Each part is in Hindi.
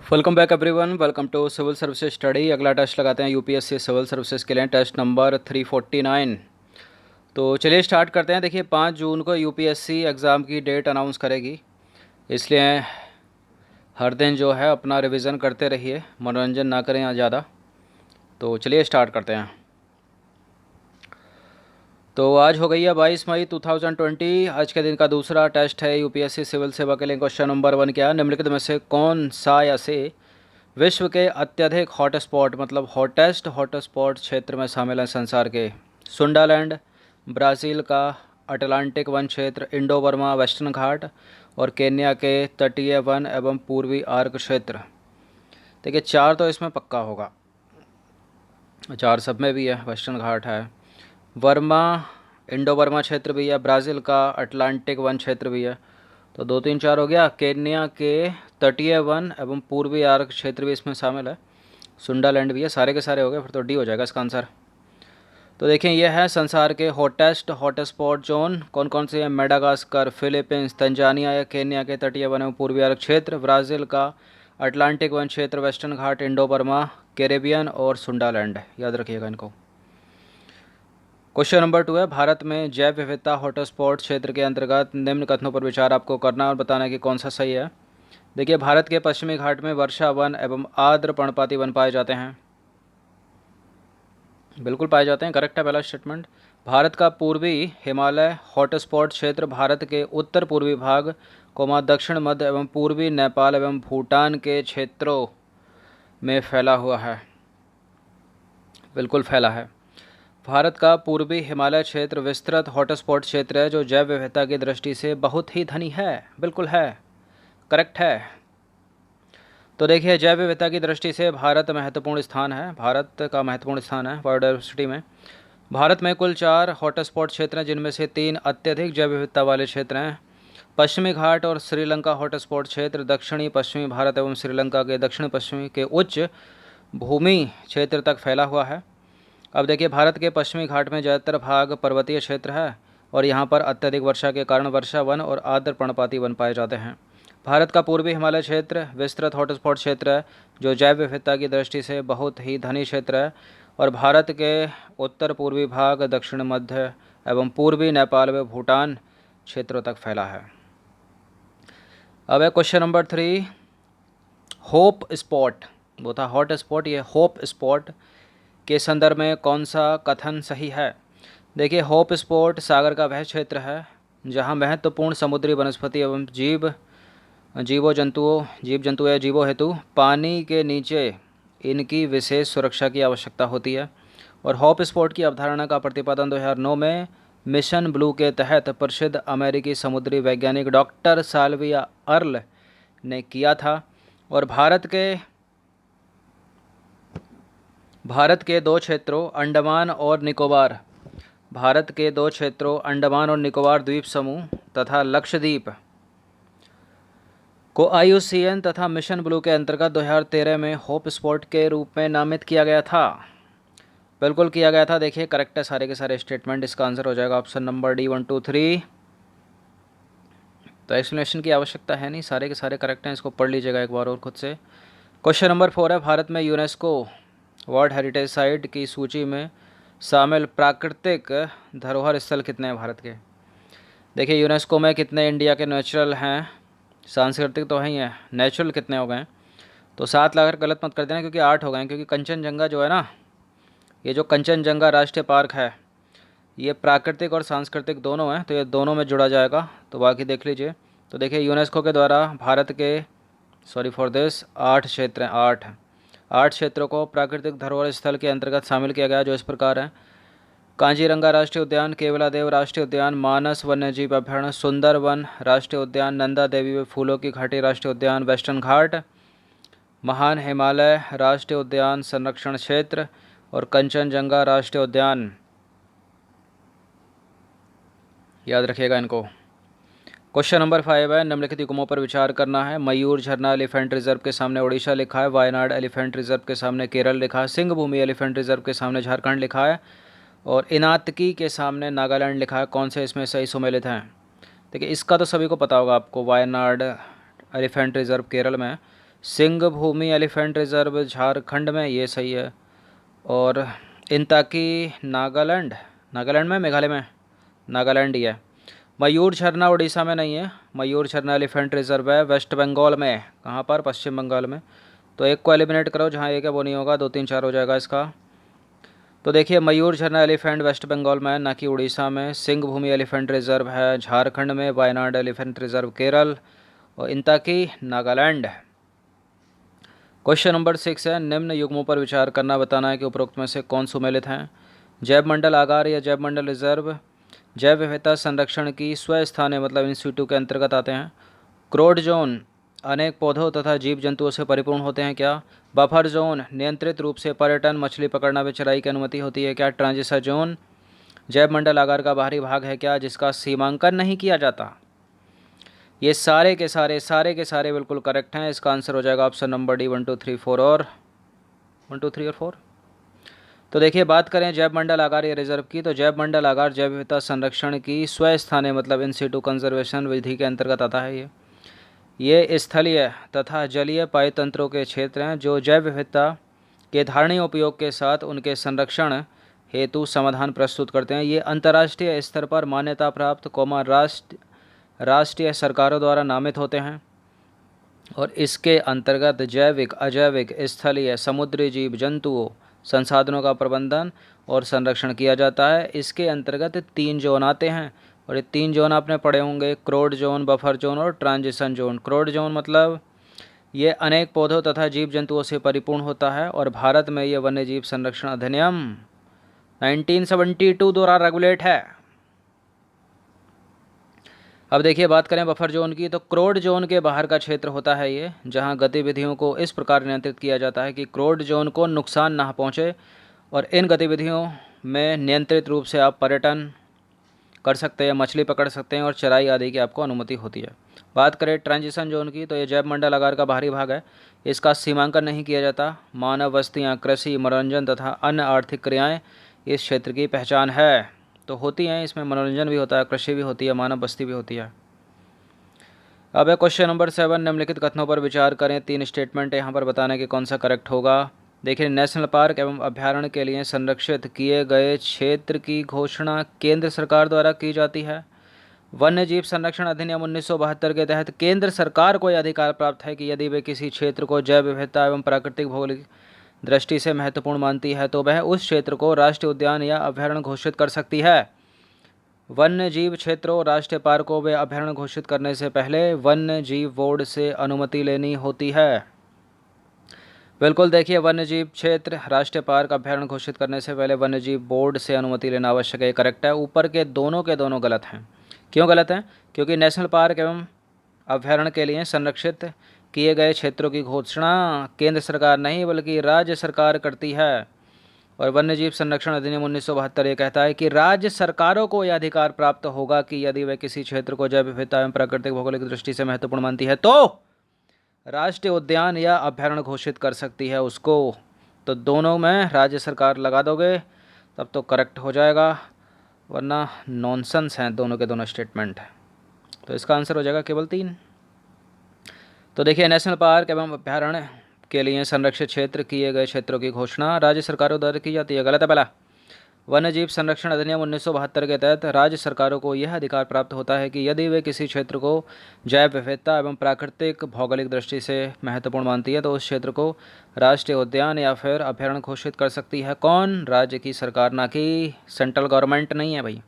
Welcome back everyone. Welcome to civil services study. अगला टेस्ट लगाते हैं यूपीएससी सिविल सर्विसेज के लिए, टेस्ट नंबर 349। तो चलिए स्टार्ट करते हैं। देखिए 5 जून को यूपीएससी एग्ज़ाम की डेट अनाउंस करेगी, इसलिए हर दिन जो है अपना रिवीजन करते रहिए, मनोरंजन ना करें यहाँ ज़्यादा। तो चलिए स्टार्ट करते हैं। तो आज हो गई है 22 मई 2020। आज के दिन का दूसरा टेस्ट है यूपीएससी सिविल सेवा के लिए। क्वेश्चन नंबर 1 क्या है? निम्नलिखित में से कौन सा ऐसे विश्व के अत्यधिक हॉटस्पॉट मतलब हॉटस्पॉट क्षेत्र में शामिल है संसार के? सुंडालैंड, ब्राज़ील का अटलांटिक वन क्षेत्र, इंडो बर्मा वेस्टर्न घाट और केन्या के तटीय वन एवं पूर्वी आर्क क्षेत्र। देखिए 4 तो इसमें पक्का होगा, 4 सब में भी है। वेस्टर्न घाट है, बर्मा इंडो बर्मा क्षेत्र भी है, ब्राज़ील का अटलांटिक वन क्षेत्र भी है। तो 2 3 4 हो गया। केन्या के तटीय वन एवं पूर्वी आर्क क्षेत्र भी इसमें शामिल है, सुंडालैंड भी है। सारे के सारे हो गए, फिर तो डी हो जाएगा इसका आंसर। तो देखें यह है संसार के हॉटस्पॉट जोन कौन कौन से हैं? मेडागास्कर, फिलीपींस, तंजानिया या केन्या के तटीय वन एवं पूर्वी आर्क क्षेत्र, ब्राज़ील का अटलांटिक वन क्षेत्र, वेस्टर्न घाट, इंडो बर्मा, कैरेबियन और सुंडालैंड। याद रखिएगा इनको। क्वेश्चन नंबर 2 है, भारत में जैव विविधता हॉटस्पॉट क्षेत्र के अंतर्गत निम्न कथनों पर विचार आपको करना और बताना कि कौन सा सही है। देखिए भारत के पश्चिमी घाट में वर्षा वन एवं आर्द्र पर्णपाती वन पाए जाते हैं। बिल्कुल पाए जाते हैं, करेक्ट है पहला स्टेटमेंट। भारत का पूर्वी हिमालय हॉटस्पॉट क्षेत्र भारत के उत्तर पूर्वी भाग दक्षिण मध्य एवं पूर्वी नेपाल एवं भूटान के क्षेत्रों में फैला हुआ है। बिल्कुल फैला है। भारत का पूर्वी हिमालय क्षेत्र विस्तृत हॉटस्पॉट क्षेत्र है जो जैव विविधता की दृष्टि से बहुत ही धनी है। बिल्कुल है, करेक्ट है। तो देखिए जैव विविधता की दृष्टि से भारत महत्वपूर्ण स्थान है, भारत का महत्वपूर्ण स्थान है बायोडाइवर्सिटी में। भारत में कुल 4 हॉटस्पॉट क्षेत्र हैं, जिनमें से 3 अत्यधिक जैव विविधता वाले क्षेत्र हैं। पश्चिमी घाट और श्रीलंका हॉटस्पॉट क्षेत्र दक्षिणी पश्चिमी भारत एवं श्रीलंका के दक्षिण पश्चिमी के उच्च भूमि क्षेत्र तक फैला हुआ है। अब देखिए भारत के पश्चिमी घाट में ज़्यादातर भाग पर्वतीय क्षेत्र है और यहाँ पर अत्यधिक वर्षा के कारण वर्षा वन और आर्द्र पर्णपाती वन पाए जाते हैं। भारत का पूर्वी हिमालय क्षेत्र विस्तृत हॉटस्पॉट क्षेत्र है जो जैव विविधता की दृष्टि से बहुत ही धनी क्षेत्र है और भारत के उत्तर पूर्वी भाग दक्षिण मध्य एवं पूर्वी नेपाल व भूटान क्षेत्रों तक फैला है। अब है क्वेश्चन नंबर 3, होप स्पॉट, वो था हॉट स्पॉट, ये होप स्पॉट के संदर्भ में कौन सा कथन सही है? देखिए होप स्पॉट सागर का वह क्षेत्र है जहां महत्वपूर्ण समुद्री वनस्पति एवं जीव जंतु या जीवों हेतु पानी के नीचे इनकी विशेष सुरक्षा की आवश्यकता होती है। और हॉप स्पॉट की अवधारणा का प्रतिपादन 2009 में मिशन ब्लू के तहत प्रसिद्ध अमेरिकी समुद्री वैज्ञानिक डॉक्टर साल्विया अर्ल ने किया था। और भारत के 2 क्षेत्रों अंडमान और निकोबार, भारत के 2 क्षेत्रों अंडमान और निकोबार द्वीप समूह तथा लक्षद्वीप को IUCN तथा मिशन ब्लू के अंतर्गत 2013 में होप स्पॉट के रूप में नामित किया गया था। बिल्कुल किया गया था। देखिए करेक्ट है सारे के सारे स्टेटमेंट, इसका आंसर हो जाएगा ऑप्शन नंबर डी 1 2 3। तो एक्सप्लेनेशन की आवश्यकता है नहीं, सारे के सारे करेक्ट हैं, इसको पढ़ लीजिएगा एक बार और खुद से। क्वेश्चन नंबर 4 है, भारत में यूनेस्को वर्ल्ड हेरिटेज साइट की सूची में शामिल प्राकृतिक धरोहर स्थल कितने हैं भारत के? देखिए यूनेस्को में कितने इंडिया के नेचुरल हैं, सांस्कृतिक तो ही हैं, नेचुरल कितने हो गए? तो 7 लाकर गलत मत कर देना क्योंकि 8 हो गए, क्योंकि कंचनजंगा जो है ना, ये जो कंचनजंगा राष्ट्रीय पार्क है ये प्राकृतिक और सांस्कृतिक दोनों हैं, तो ये दोनों में जुड़ा जाएगा। तो बाकी देख लीजिए। तो देखिए यूनेस्को के द्वारा भारत के सॉरी फॉर दिस 8 क्षेत्र हैं, 8 क्षेत्रों को प्राकृतिक धरोहर स्थल के अंतर्गत शामिल किया गया, जो इस प्रकार है: कांजीरंगा राष्ट्रीय उद्यान, केवलादेव राष्ट्रीय उद्यान, मानस वन्यजीव अभ्यारण्य, सुंदरवन राष्ट्रीय उद्यान, नंदा देवी व फूलों की घाटी राष्ट्रीय उद्यान, वेस्टर्न घाट, महान हिमालय राष्ट्रीय उद्यान संरक्षण क्षेत्र और कंचनजंगा राष्ट्रीय उद्यान। याद रखिएगा इनको। क्वेश्चन नंबर 5 है, निम्नलिखित युग्मों पर विचार करना है। मयूर झरना एलिफेंट रिजर्व के सामने उड़ीसा लिखा है, वायनाड एलिफेंट रिजर्व के सामने केरल लिखा है, सिंहभूमि एलिफेंट रिजर्व के सामने झारखंड लिखा है और इनातकी के सामने नागालैंड लिखा है। कौन से इसमें सही सुमेलित हैं? देखिए इसका तो सभी को पता होगा आपको, वायनाड एलिफेंट रिजर्व केरल में, सिंह भूमि एलिफेंट रिजर्व झारखंड में, ये सही है। और इंताकी नागालैंड, नागालैंड में, मेघालय में, नागालैंड ही है। मयूर झरना उड़ीसा में नहीं है, मयूर झरना एलिफेंट रिजर्व है वेस्ट बंगाल में। कहाँ पर? पश्चिम बंगाल में। तो एक को एलिमिनेट करो, जहाँ एक है वो नहीं होगा, 2 3 4 हो जाएगा इसका। तो देखिए मयूर झरना एलिफेंट वेस्ट बंगाल में है, ना कि उड़ीसा में। सिंह भूमि एलिफेंट रिजर्व है झारखंड में। Wayanad elephant reserve Kerala. और इंताकी नागालैंड। क्वेश्चन नंबर 6 है, निम्न युग्मों पर विचार करना, बताना है कि उपरोक्त में से कौन सुमेलित हैं। जैव मंडल आगार या जैव मंडल रिजर्व जैव विविधता संरक्षण की स्वस्थानीय मतलब इन सीटू के अंतर्गत आते हैं। क्रोड जोन अनेक पौधों तथा जीव जंतुओं से परिपूर्ण होते हैं क्या। बफर जोन नियंत्रित रूप से पर्यटन, मछली पकड़ना व चराई की अनुमति होती है क्या। ट्रांजिशन जोन जैव मंडल आगार का बाहरी भाग है क्या, जिसका सीमांकन नहीं किया जाता। ये सारे के सारे बिल्कुल करेक्ट हैं। इसका आंसर हो जाएगा ऑप्शन नंबर डी, 1 2 3 4 और 1 2 3 और 4। तो देखिए बात करें जैव मंडल आगार या रिजर्व की, तो जैव मंडल आगार जैव विविधता संरक्षण की स्वस्थानीय मतलब इन सीटू कंजर्वेशन विधि के अंतर्गत आता है। ये स्थलीय तथा जलीय पाए तंत्रों के क्षेत्र हैं जो जैव विविधता के धारणीय उपयोग के साथ उनके संरक्षण हेतु समाधान प्रस्तुत करते हैं। ये अंतर्राष्ट्रीय स्तर पर मान्यता प्राप्त राष्ट्रीय सरकारों द्वारा नामित होते हैं और इसके अंतर्गत जैविक, अजैविक, स्थलीय, समुद्री जीव जंतुओं संसाधनों का प्रबंधन और संरक्षण किया जाता है। इसके अंतर्गत 3 जोन आते हैं और ये 3 जोन आपने पढ़े होंगे, क्रोड जोन, बफर जोन और ट्रांजिशन जोन। क्रोड जोन मतलब ये अनेक पौधों तथा जीव जंतुओं से परिपूर्ण होता है और भारत में ये वन्य जीव संरक्षण अधिनियम 1972 द्वारा रेगुलेट है। अब देखिए बात करें बफर जोन की, तो क्रोड जोन के बाहर का क्षेत्र होता है ये, जहां गतिविधियों को इस प्रकार नियंत्रित किया जाता है कि क्रोड जोन को नुकसान ना पहुंचे और इन गतिविधियों में नियंत्रित रूप से आप पर्यटन कर सकते हैं, मछली पकड़ सकते हैं और चराई आदि की आपको अनुमति होती है। बात करें ट्रांजिशन जोन की, तो ये जैव मंडल आगार का बाहरी भाग है। इसका सीमांकन नहीं किया जाता। मानव बस्तियाँ, कृषि, मनोरंजन तथा अन्य आर्थिक क्रियाएँ इस क्षेत्र की पहचान है। तो होती हैं, इसमें मनोरंजन भी होता है, कृषि भी होती है, मानव बस्ती भी होती है। अब है क्वेश्चन नंबर 7, निम्नलिखित कथनों पर विचार करें। 3 स्टेटमेंट यहाँ पर बताने कि कौन सा करेक्ट होगा। देखिए नेशनल पार्क एवं अभ्यारण्य के लिए संरक्षित किए गए क्षेत्र की घोषणा केंद्र सरकार द्वारा की जाती है। वन्य जीव संरक्षण अधिनियम 1972 के तहत केंद्र सरकार को यह अधिकार प्राप्त है कि यदि वे किसी क्षेत्र को जैव विविधता एवं प्राकृतिक भौगोलिक दृष्टि से महत्वपूर्ण मानती है तो वह उस क्षेत्र को राष्ट्रीय उद्यान या अभ्यारण्य घोषित कर सकती है। वन्य जीव क्षेत्रों, राष्ट्रीय पार्कों व अभ्यारण्य घोषित करने से पहले वन्य जीव बोर्ड से अनुमति लेनी होती है। बिल्कुल देखिए वन्य जीव क्षेत्र, राष्ट्रीय पार्क, अभ्यारण्य घोषित करने से पहले वन्य जीव बोर्ड से अनुमति लेना आवश्यक है। करेक्ट है। ऊपर के दोनों गलत हैं। क्यों गलत हैं? क्योंकि नेशनल पार्क एवं अभ्यारण्य के लिए संरक्षित किए गए क्षेत्रों की घोषणा केंद्र सरकार नहीं बल्कि राज्य सरकार करती है। और वन्य जीव संरक्षण अधिनियम 1972 ये कहता है कि राज्य सरकारों को यह अधिकार प्राप्त होगा कि यदि वे किसी क्षेत्र को जैव विविधता एवं प्राकृतिक भौगोलिक दृष्टि से महत्वपूर्ण मानती है तो राष्ट्रीय उद्यान या अभ्यारण्य घोषित कर सकती है उसको। तो दोनों में राज्य सरकार लगा दोगे तब तो करेक्ट हो जाएगा, वरना नॉनसेंस हैं दोनों के दोनों स्टेटमेंट। तो इसका आंसर हो जाएगा केवल 3। तो देखिए नेशनल पार्क एवं अभ्यारण्य के लिए संरक्षित क्षेत्र किए गए क्षेत्रों की घोषणा राज्य सरकारों द्वारा की जाती है। गलत है पहला। वन्य जीव संरक्षण अधिनियम 1972 के तहत राज्य सरकारों को यह अधिकार प्राप्त होता है कि यदि वे किसी क्षेत्र को जैव विविधता एवं प्राकृतिक भौगोलिक दृष्टि से महत्वपूर्ण मानती है तो उस क्षेत्र को राष्ट्रीय उद्यान या फिर अभ्यारण्य घोषित कर सकती है। कौन? राज्य की सरकार, ना कि सेंट्रल गवर्नमेंट नहीं है भाई।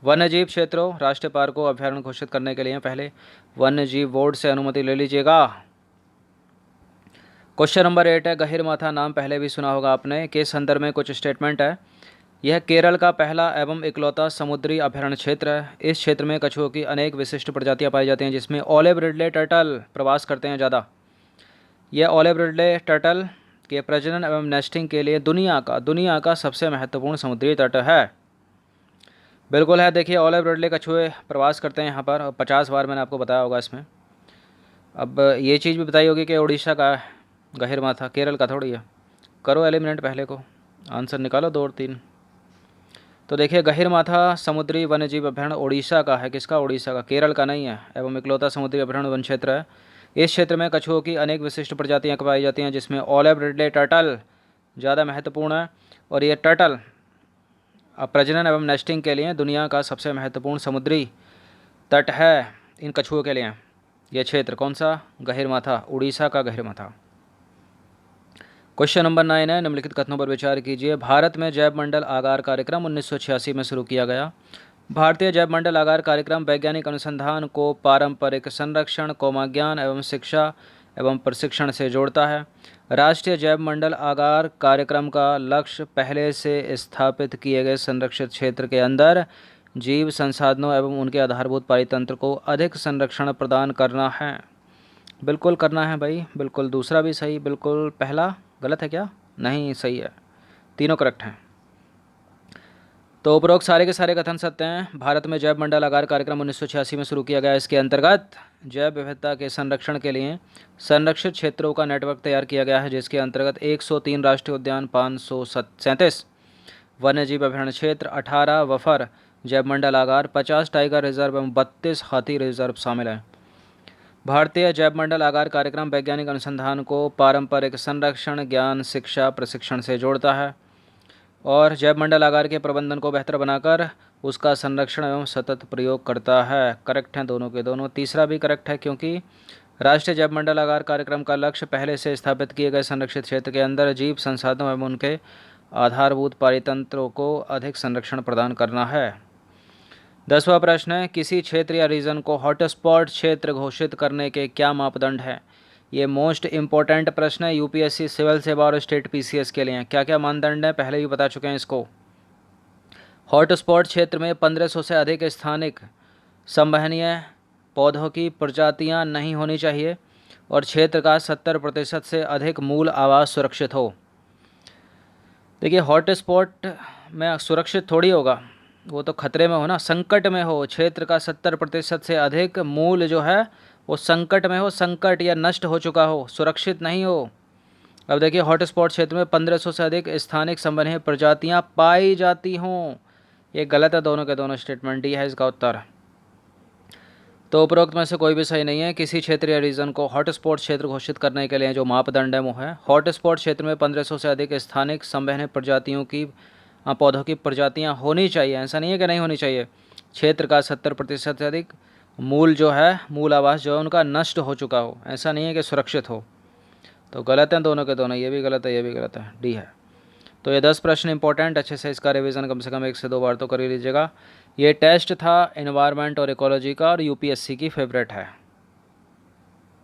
वन्य जीव क्षेत्रों, राष्ट्रीय पार्कों, अभ्यारण्य घोषित करने के लिए पहले वन्य जीव बोर्ड से अनुमति ले लीजिएगा। क्वेश्चन नंबर 8 है, गहिरमाथा नाम पहले भी सुना होगा आपने, के संदर्भ में कुछ स्टेटमेंट है। यह केरल का पहला एवं इकलौता समुद्री अभयारण्य क्षेत्र है। इस क्षेत्र में कछुओं की अनेक विशिष्ट प्रजातियां पाई जाती हैं जिसमें ऑलिव रिडले टर्टल प्रवास करते हैं ज़्यादा। यह ऑलिव रिडले टर्टल के प्रजनन एवं नेस्टिंग के लिए दुनिया का सबसे महत्वपूर्ण समुद्री तट है। बिल्कुल है। देखिए ऑलिव रिडले कछुए प्रवास करते हैं यहाँ पर, और 50 बार मैंने आपको बताया होगा इसमें। अब ये चीज़ भी बताई होगी कि उड़ीसा का गहिरमाथा, केरल का थोड़ी है। करो एलिमिनेट पहले को, आंसर निकालो 2 और 3। तो देखिए गहिरमाथा समुद्री वन्यजीव अभयारण्य उड़ीसा का है। किसका? उड़ीसा का, केरल का नहीं है। एवं इकलौता समुद्री अभयारण्य वन क्षेत्र है। इस क्षेत्र में कछुओं की अनेक विशिष्ट प्रजातियां पाई जाती हैं, जिसमें ऑलिव रिडले टर्टल ज़्यादा महत्वपूर्ण है। और ये टर्टल प्रजनन एवं नेस्टिंग के लिए दुनिया का सबसे महत्वपूर्ण समुद्री तट है इन कछुओं के लिए। यह क्षेत्र कौन सा? गहिरमाथा, उड़ीसा का गहिरमाथा। क्वेश्चन नंबर 9 है, निम्नलिखित कथनों पर विचार कीजिए। भारत में जैव मंडल आगार कार्यक्रम 1986 में शुरू किया गया। भारतीय जैव मंडल आगार कार्यक्रम वैज्ञानिक अनुसंधान को पारंपरिक संरक्षण, कौमाज्ञान एवं शिक्षा एवं प्रशिक्षण से जोड़ता है। राष्ट्रीय जैव मंडल आगार कार्यक्रम का लक्ष्य पहले से स्थापित किए गए संरक्षित क्षेत्र के अंदर जीव संसाधनों एवं उनके आधारभूत पारितंत्र को अधिक संरक्षण प्रदान करना है। बिल्कुल करना है भाई, बिल्कुल। दूसरा भी सही, बिल्कुल। पहला गलत है क्या? नहीं, सही है, तीनों करेक्ट हैं। तो उपरोक्त सारे के सारे कथन सत्य हैं। भारत में जैव मंडल आगार कार्यक्रम 1986 में शुरू किया गया। इसके अंतर्गत जैव विविधता के संरक्षण के लिए संरक्षित क्षेत्रों का नेटवर्क तैयार किया गया है, जिसके अंतर्गत 103 राष्ट्रीय उद्यान, 537 वन्यजीव अभयारण्य क्षेत्र, 18 बफर जैव मंडल आगार, 50 टाइगर रिजर्व एवं 32 हाथी रिजर्व शामिल हैं। भारतीय जैव मंडल आगार कार्यक्रम वैज्ञानिक अनुसंधान को पारंपरिक संरक्षण, ज्ञान, शिक्षा, प्रशिक्षण से जोड़ता है और जैव मंडल आगार के प्रबंधन को बेहतर बनाकर उसका संरक्षण एवं सतत प्रयोग करता है। करेक्ट हैं दोनों के दोनों। तीसरा भी करेक्ट है, क्योंकि राष्ट्रीय जैव मंडल आगार कार्यक्रम का लक्ष्य पहले से स्थापित किए गए संरक्षित क्षेत्र के अंदर जीव संसाधनों एवं उनके आधारभूत पारितंत्रों को अधिक संरक्षण प्रदान करना है। 10वां प्रश्न है, किसी क्षेत्र या रीजन को हॉटस्पॉट क्षेत्र घोषित करने के क्या मापदंड हैं? ये मोस्ट इंपॉर्टेंट प्रश्न है यूपीएससी सिविल सेवा और स्टेट पीसीएस के लिए। क्या क्या मानदंड हैं, पहले भी बता चुके हैं इसको। हॉटस्पॉट क्षेत्र में 1500 से अधिक स्थानिक संवहनीय पौधों की प्रजातियां नहीं होनी चाहिए और क्षेत्र का 70% से अधिक मूल आवास सुरक्षित हो। देखिए, हॉटस्पॉट में सुरक्षित थोड़ी होगा, वो तो खतरे में हो ना, संकट में हो। क्षेत्र का 70% से अधिक मूल जो है वो संकट में हो, संकट या नष्ट हो चुका हो, सुरक्षित नहीं हो। अब देखिए, हॉटस्पॉट क्षेत्र में 1500 से अधिक स्थानिक संवहनीय प्रजातियां पाई जाती हों, ये गलत है दोनों के दोनों स्टेटमेंट। डी है इसका उत्तर। तो उपरोक्त में से कोई भी सही नहीं है। किसी क्षेत्र या रीजन को हॉटस्पॉट क्षेत्र घोषित करने के लिए जो मापदंड है वो है, हॉटस्पॉट क्षेत्र में 1500 से अधिक स्थानिक संवहनीय प्रजातियों की पौधों की प्रजातियां होनी चाहिए। ऐसा नहीं है कि नहीं होनी चाहिए। क्षेत्र का 70% से अधिक मूल जो है, मूल आवास जो है उनका नष्ट हो चुका हो। ऐसा नहीं है कि सुरक्षित हो। तो गलत हैं दोनों के दोनों, ये भी गलत है, ये भी गलत है। डी है। तो ये 10 प्रश्न इंपॉर्टेंट, अच्छे से इसका रिवीजन कम से कम 1 से 2 बार तो कर ही लीजिएगा। ये टेस्ट था एनवायरनमेंट और इकोलॉजी का और यूपीएससी की फेवरेट है।